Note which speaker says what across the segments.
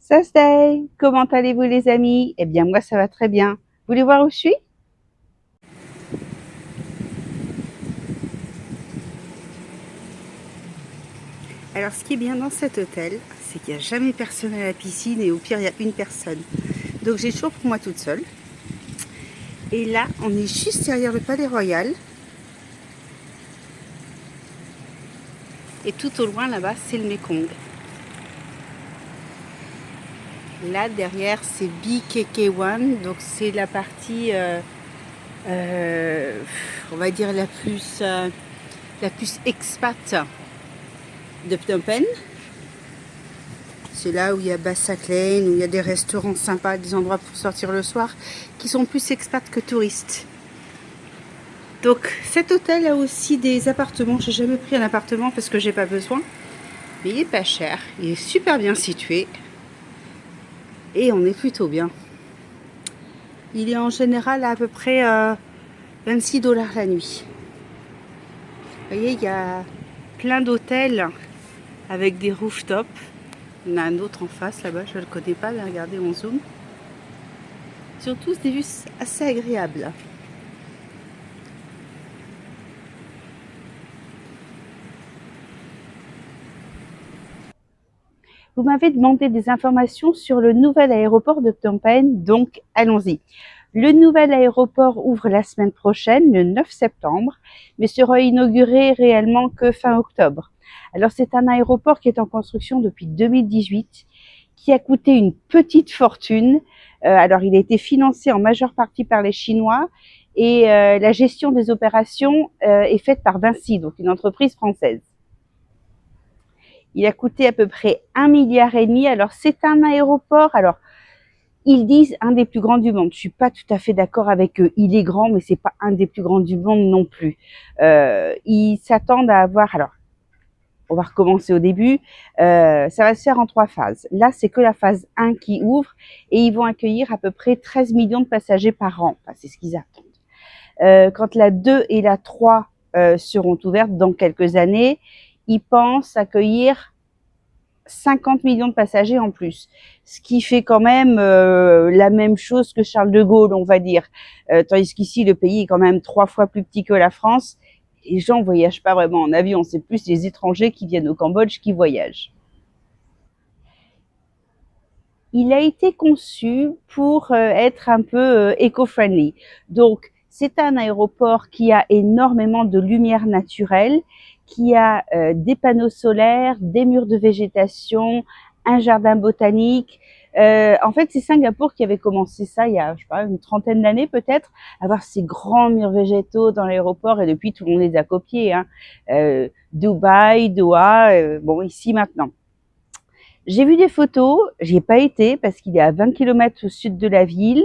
Speaker 1: Thursday, comment allez-vous les amis? Eh bien moi ça va très bien. Vous voulez voir où je suis? Alors ce qui est bien dans cet hôtel, c'est qu'il n'y a jamais personne à la piscine et au pire il y a une personne. Donc j'ai toujours pour moi toute seule. Et là on est juste derrière le Palais Royal. Et tout au loin là-bas c'est le Mekong. Là derrière c'est BKK1, donc c'est la partie on va dire la plus expat de Phnom Penh. C'est là où il y a Bassac Lane, où il y a des restaurants sympas, des endroits pour sortir le soir, qui sont plus expats que touristes. Donc cet hôtel a aussi des appartements. J'ai jamais pris un appartement parce que j'ai pas besoin. Mais il est pas cher, il est super bien situé. Et on est plutôt bien. Il est en général à peu près 26 $ la nuit. Vous voyez, il y a plein d'hôtels avec des rooftops. Il y en a un autre en face là-bas, je ne le connais pas, mais regardez, on zoom. Surtout, c'est des vues assez agréables. Vous m'avez demandé des informations sur le nouvel aéroport de Phnom Penh, donc allons-y. Le nouvel aéroport ouvre la semaine prochaine, le 9 septembre, mais sera inauguré réellement que fin octobre. Alors c'est un aéroport qui est en construction depuis 2018, qui a coûté une petite fortune. Alors il a été financé en majeure partie par les Chinois et la gestion des opérations est faite par Vinci, donc une entreprise française. Il a coûté à peu près 1,5 milliard. Alors c'est un aéroport, alors ils disent un des plus grands du monde. Je suis pas tout à fait d'accord avec eux. Il est grand, mais c'est pas un des plus grands du monde non plus. Ils s'attendent à avoir, alors on va recommencer au début. Ça va se faire en 3 phases. Là, c'est que la phase 1 qui ouvre et ils vont accueillir à peu près 13 millions de passagers par an. Enfin, c'est ce qu'ils attendent. Quand la 2 et la 3 seront ouvertes dans quelques années, ils pensent accueillir 50 millions de passagers en plus, ce qui fait quand même la même chose que Charles de Gaulle, on va dire. Tandis qu'ici, le pays est quand même 3 fois plus petit que la France. Les gens ne voyagent pas vraiment en avion, c'est plus les étrangers qui viennent au Cambodge qui voyagent. Il a été conçu pour être un peu éco-friendly. Donc, c'est un aéroport qui a énormément de lumière naturelle, qui a des panneaux solaires, des murs de végétation, un jardin botanique. En fait, c'est Singapour qui avait commencé ça il y a, je sais pas, une trentaine d'années peut-être, avoir ces grands murs végétaux dans l'aéroport et depuis tout le monde les a copiés. Hein. Dubaï, Doha, bon ici maintenant. J'ai vu des photos, j'y ai pas été parce qu'il est à 20 km au sud de la ville.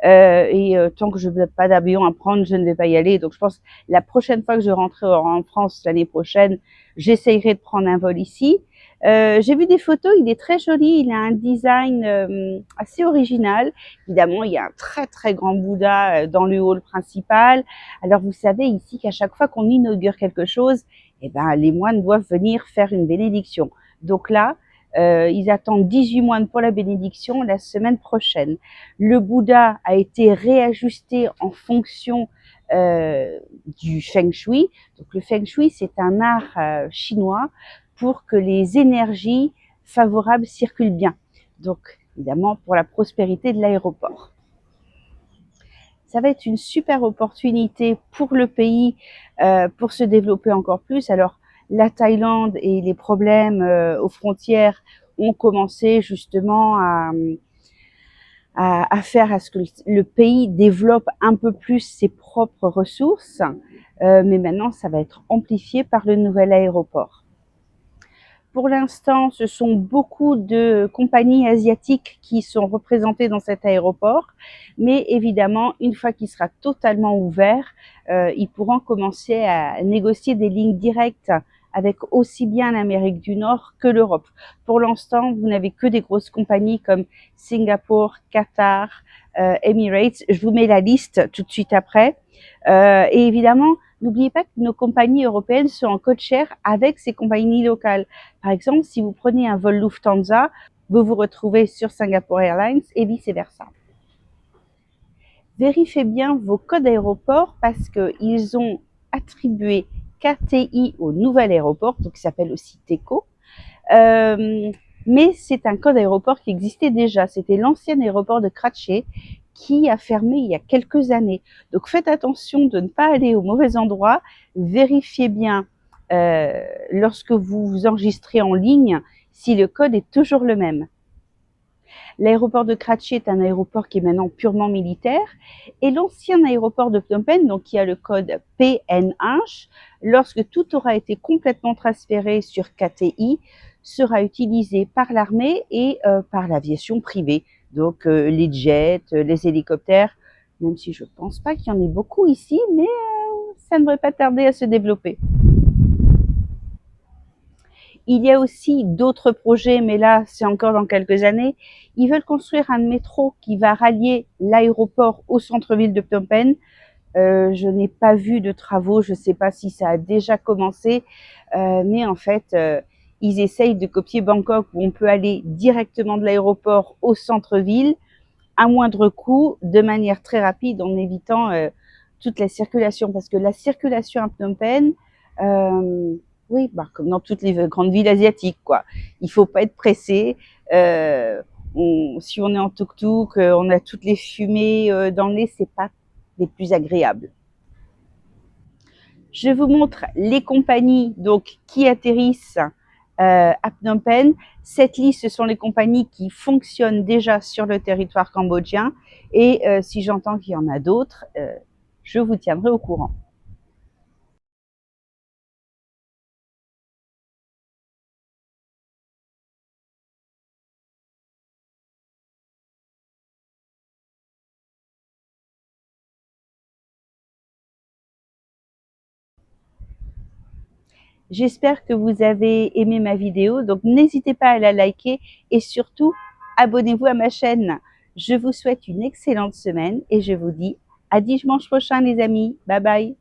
Speaker 1: Tant que je n'ai pas d'avion à prendre, je ne vais pas y aller. Donc je pense la prochaine fois que je rentrerai en France l'année prochaine, j'essayerai de prendre un vol ici. J'ai vu des photos, il est très joli, il a un design assez original. Évidemment, il y a un très très grand Bouddha dans le hall principal. Alors vous savez ici qu'à chaque fois qu'on inaugure quelque chose, eh ben, les moines doivent venir faire une bénédiction. Donc là, ils attendent 18 mois pour la bénédiction la semaine prochaine. Le Bouddha a été réajusté en fonction du Feng Shui. Donc le Feng Shui, c'est un art chinois pour que les énergies favorables circulent bien. Donc évidemment pour la prospérité de l'aéroport. Ça va être une super opportunité pour le pays pour se développer encore plus. Alors la Thaïlande et les problèmes aux frontières ont commencé justement à faire à ce que le pays développe un peu plus ses propres ressources. Mais maintenant, ça va être amplifié par le nouvel aéroport. Pour l'instant, ce sont beaucoup de compagnies asiatiques qui sont représentées dans cet aéroport. Mais évidemment, une fois qu'il sera totalement ouvert, ils pourront commencer à négocier des lignes directes avec aussi bien l'Amérique du Nord que l'Europe. Pour l'instant, vous n'avez que des grosses compagnies comme Singapour, Qatar, Emirates. Je vous mets la liste tout de suite après. Et évidemment, n'oubliez pas que nos compagnies européennes sont en code share avec ces compagnies locales. Par exemple, si vous prenez un vol Lufthansa, vous vous retrouvez sur Singapore Airlines et vice-versa. Vérifiez bien vos codes aéroports parce qu'ils ont attribué KTI au nouvel aéroport, donc qui s'appelle aussi TECO. Mais c'est un code aéroport qui existait déjà. C'était l'ancien aéroport de Kratché qui a fermé il y a quelques années. Donc faites attention de ne pas aller au mauvais endroit. Vérifiez bien lorsque vous vous enregistrez en ligne si le code est toujours le même. L'aéroport de Kratché est un aéroport qui est maintenant purement militaire et l'ancien aéroport de Phnom Penh, donc qui a le code PN1, lorsque tout aura été complètement transféré sur KTI, sera utilisé par l'armée et par l'aviation privée, donc les jets, les hélicoptères, même si je ne pense pas qu'il y en ait beaucoup ici, mais ça ne devrait pas tarder à se développer. Il y a aussi d'autres projets, mais là, c'est encore dans quelques années. Ils veulent construire un métro qui va rallier l'aéroport au centre-ville de Phnom Penh. Je n'ai pas vu de travaux, je ne sais pas si ça a déjà commencé, mais en fait, ils essayent de copier Bangkok où on peut aller directement de l'aéroport au centre-ville à moindre coût, de manière très rapide, en évitant toute la circulation. Parce que la circulation à Phnom Penh, oui, bah, comme dans toutes les grandes villes asiatiques, quoi. Il faut pas être pressé. Si on est en tuk-tuk, on a toutes les fumées dans le nez, c'est pas les plus agréables. Je vous montre les compagnies donc qui atterrissent à Phnom Penh. Cette liste, ce sont les compagnies qui fonctionnent déjà sur le territoire cambodgien. Et si j'entends qu'il y en a d'autres, je vous tiendrai au courant. J'espère que vous avez aimé ma vidéo, donc n'hésitez pas à la liker et surtout abonnez-vous à ma chaîne. Je vous souhaite une excellente semaine et je vous dis à dimanche prochain les amis. Bye bye.